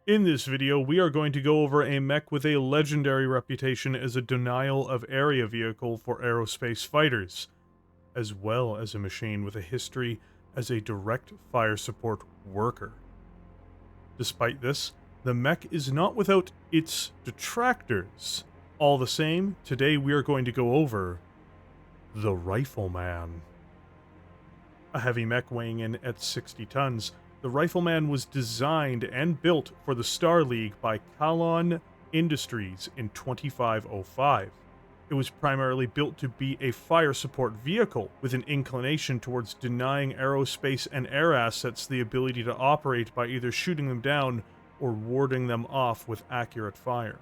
In this video, we are going to go over a mech with a legendary reputation as a denial of area vehicle for aerospace fighters, as well as a machine with a history as a direct fire support worker. Despite this, the mech is not without its detractors. All the same, today we are going to go over the Rifleman. A heavy mech weighing in at 60 tons, the Rifleman was designed and built for the Star League by Kalon Industries in 2505. It was primarily built to be a fire support vehicle, with an inclination towards denying aerospace and air assets the ability to operate by either shooting them down or warding them off with accurate fire.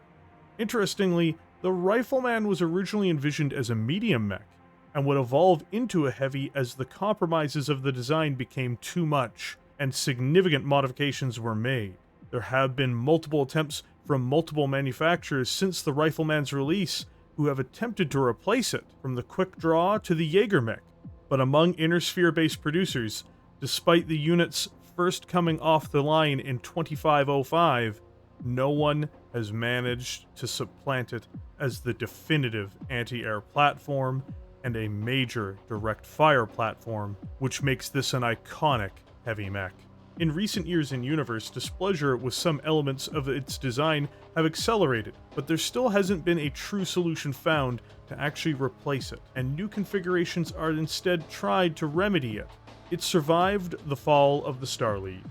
Interestingly, the Rifleman was originally envisioned as a medium mech, and would evolve into a heavy as the compromises of the design became too much, and significant modifications were made. There have been multiple attempts from multiple manufacturers since the Rifleman's release who have attempted to replace it, from the Quick Draw to the Jaeger mech, but among Inner Sphere-based producers, despite the units first coming off the line in 2505, no one has managed to supplant it as the definitive anti-air platform and a major direct fire platform, which makes this an iconic heavy mech. In recent years in universe, displeasure with some elements of its design have accelerated, but there still hasn't been a true solution found to actually replace it, and new configurations are instead tried to remedy it. It survived the fall of the Star League,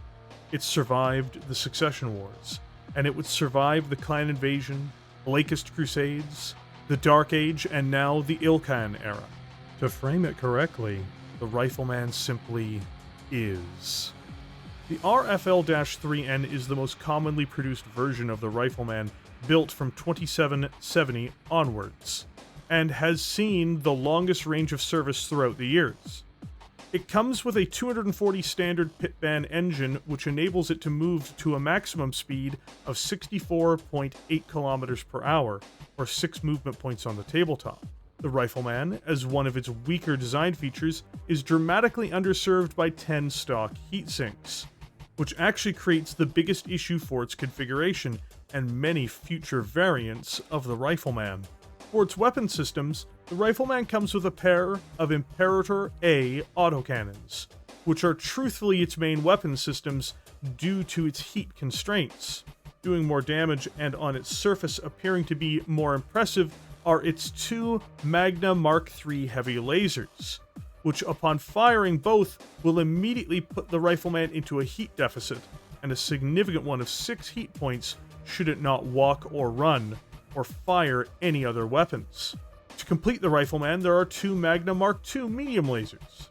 it survived the Succession Wars, and it would survive the Clan Invasion, Blakist Crusades, the Dark Age, and now the Ilkhan era. To frame it correctly, the Rifleman simply is. The RFL-3N is the most commonly produced version of the Rifleman, built from 2770 onwards, and has seen the longest range of service throughout the years. It comes with a 240 standard pitban engine, which enables it to move to a maximum speed of 64.8 kilometers per hour, or 6 movement points on the tabletop. The Rifleman, as one of its weaker design features, is dramatically underserved by 10 stock heatsinks, which actually creates the biggest issue for its configuration and many future variants of the Rifleman. For its weapon systems, the Rifleman comes with a pair of Imperator A autocannons, which are truthfully its main weapon systems due to its heat constraints. Doing more damage and on its surface appearing to be more impressive are its two Magna Mark III heavy lasers, which upon firing both will immediately put the Rifleman into a heat deficit, and a significant one of 6 heat points should it not walk or run, or fire any other weapons. To complete the Rifleman, there are 2 Magna Mark II medium lasers.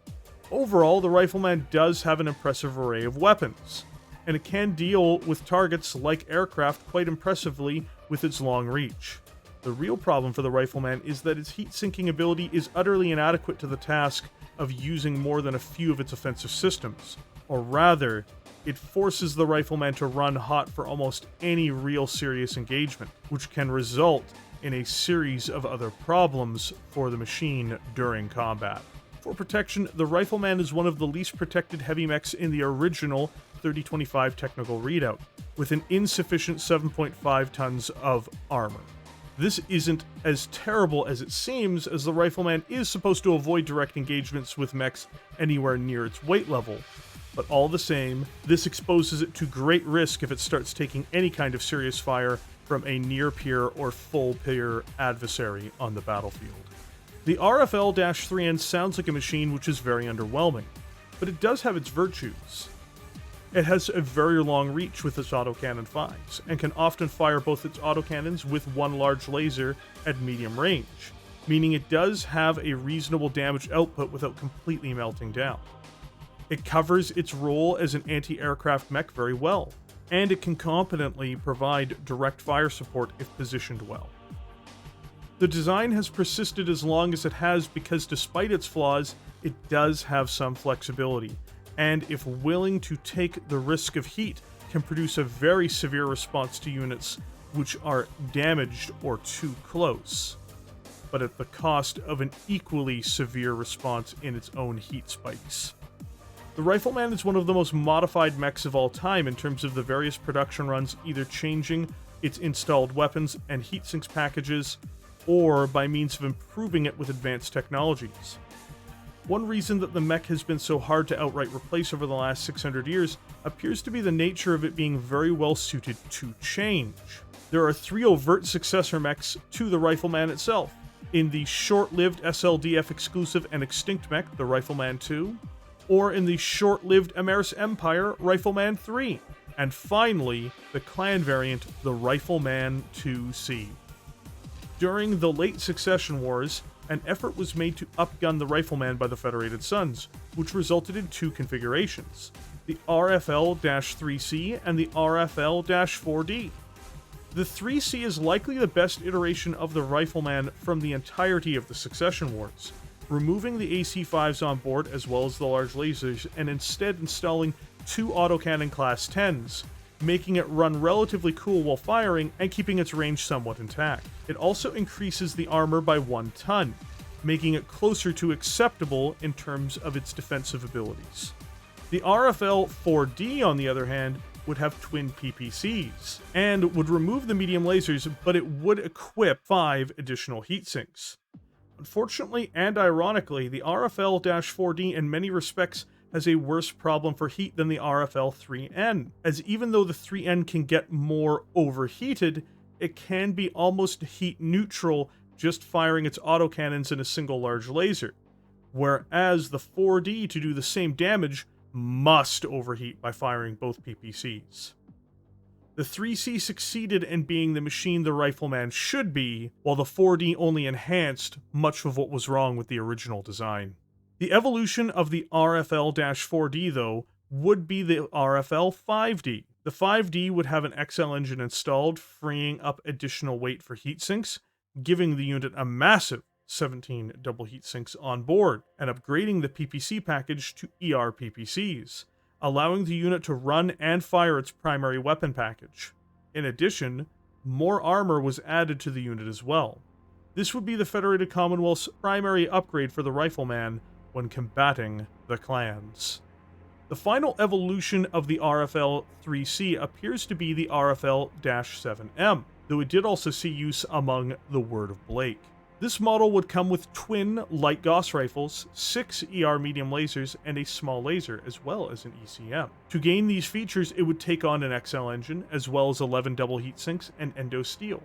Overall, the Rifleman does have an impressive array of weapons, and it can deal with targets like aircraft quite impressively with its long reach. The real problem for the Rifleman is that its heat-sinking ability is utterly inadequate to the task of using more than a few of its offensive systems, or rather, it forces the Rifleman to run hot for almost any real serious engagement, which can result in a series of other problems for the machine during combat. For protection, the Rifleman is one of the least protected heavy mechs in the original 3025 technical readout, with an insufficient 7.5 tons of armor. This isn't as terrible as it seems, as the Rifleman is supposed to avoid direct engagements with mechs anywhere near its weight level, but all the same, this exposes it to great risk if it starts taking any kind of serious fire from a near-peer or full-peer adversary on the battlefield. The RFL-3N sounds like a machine which is very underwhelming, but it does have its virtues. It has a very long reach with its autocannon 5s, and can often fire both its autocannons with one large laser at medium range, meaning it does have a reasonable damage output without completely melting down. It covers its role as an anti-aircraft mech very well, and it can competently provide direct fire support if positioned well. The design has persisted as long as it has because despite its flaws, it does have some flexibility, and if willing to take the risk of heat, can produce a very severe response to units which are damaged or too close, but at the cost of an equally severe response in its own heat spikes. The Rifleman is one of the most modified mechs of all time in terms of the various production runs either changing its installed weapons and heatsinks packages, or by means of improving it with advanced technologies. One reason that the mech has been so hard to outright replace over the last 600 years appears to be the nature of it being very well suited to change. There are 3 overt successor mechs to the Rifleman itself, in the short-lived SLDF exclusive and extinct mech, the Rifleman 2, or in the short-lived Ameris Empire Rifleman 3, and finally, the clan variant, the Rifleman 2C. During the late Succession Wars, an effort was made to upgun the Rifleman by the Federated Sons, which resulted in 2 configurations, the RFL-3C and the RFL-4D. The 3C is likely the best iteration of the Rifleman from the entirety of the Succession Wars, removing the AC-5s on board as well as the large lasers and instead installing 2 autocannon Class 10s, making it run relatively cool while firing and keeping its range somewhat intact. It also increases the armor by 1 ton, making it closer to acceptable in terms of its defensive abilities. The RFL-4D, on the other hand, would have twin PPCs, and would remove the medium lasers, but it would equip 5 additional heatsinks. Unfortunately and ironically, the RFL-4D in many respects has a worse problem for heat than the RFL-3N, as even though the 3N can get more overheated, it can be almost heat neutral just firing its autocannons in a single large laser, whereas the 4D, to do the same damage, must overheat by firing both PPCs. The 3C succeeded in being the machine the Rifleman should be, while the 4D only enhanced much of what was wrong with the original design. The evolution of the RFL-4D, though, would be the RFL-5D. The 5D would have an XL engine installed, freeing up additional weight for heatsinks, giving the unit a massive 17 double heatsinks on board, and upgrading the PPC package to ER PPCs, allowing the unit to run and fire its primary weapon package. In addition, more armor was added to the unit as well. This would be the Federated Commonwealth's primary upgrade for the Rifleman when combating the clans. The final evolution of the RFL-3C appears to be the RFL-7M, though it did also see use among the Word of Blake. This model would come with twin light Gauss rifles, 6 ER medium lasers, and a small laser, as well as an ECM. To gain these features, it would take on an XL engine, as well as 11 double heatsinks and endo steel.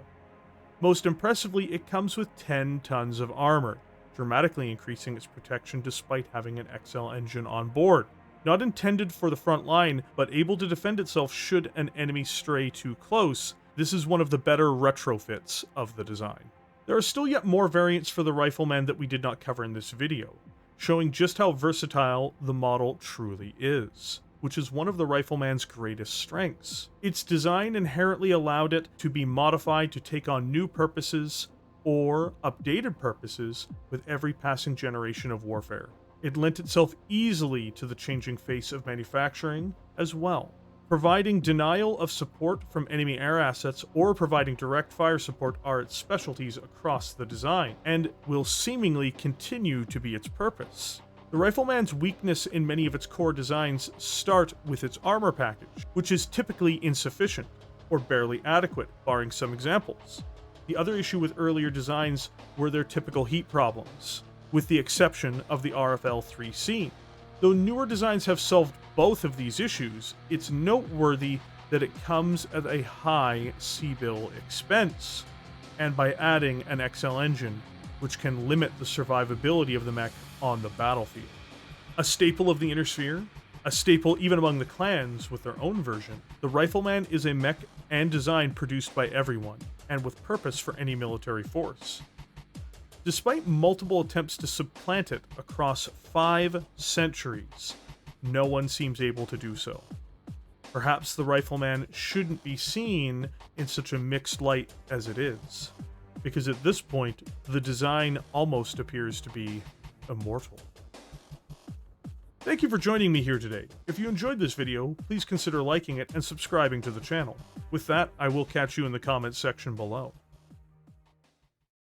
Most impressively, it comes with 10 tons of armor, dramatically increasing its protection despite having an XL engine on board. Not intended for the front line, but able to defend itself should an enemy stray too close, this is one of the better retrofits of the design. There are still yet more variants for the Rifleman that we did not cover in this video, showing just how versatile the model truly is, which is one of the Rifleman's greatest strengths. Its design inherently allowed it to be modified to take on new purposes or updated purposes with every passing generation of warfare. It lent itself easily to the changing face of manufacturing as well. Providing denial of support from enemy air assets or providing direct fire support are its specialties across the design, and will seemingly continue to be its purpose. The Rifleman's weakness in many of its core designs start with its armor package, which is typically insufficient, or barely adequate, barring some examples. The other issue with earlier designs were their typical heat problems, with the exception of the RFL-3C. Though newer designs have solved both of these issues, it's noteworthy that it comes at a high C-bill expense, and by adding an XL engine, which can limit the survivability of the mech on the battlefield. A staple of the Inner Sphere, a staple even among the clans with their own version, the Rifleman is a mech and design produced by everyone, and with purpose for any military force. Despite multiple attempts to supplant it across 5 centuries, no one seems able to do so. Perhaps the Rifleman shouldn't be seen in such a mixed light as it is, because at this point, the design almost appears to be immortal. Thank you for joining me here today. If you enjoyed this video, please consider liking it and subscribing to the channel. With that, I will catch you in the comments section below.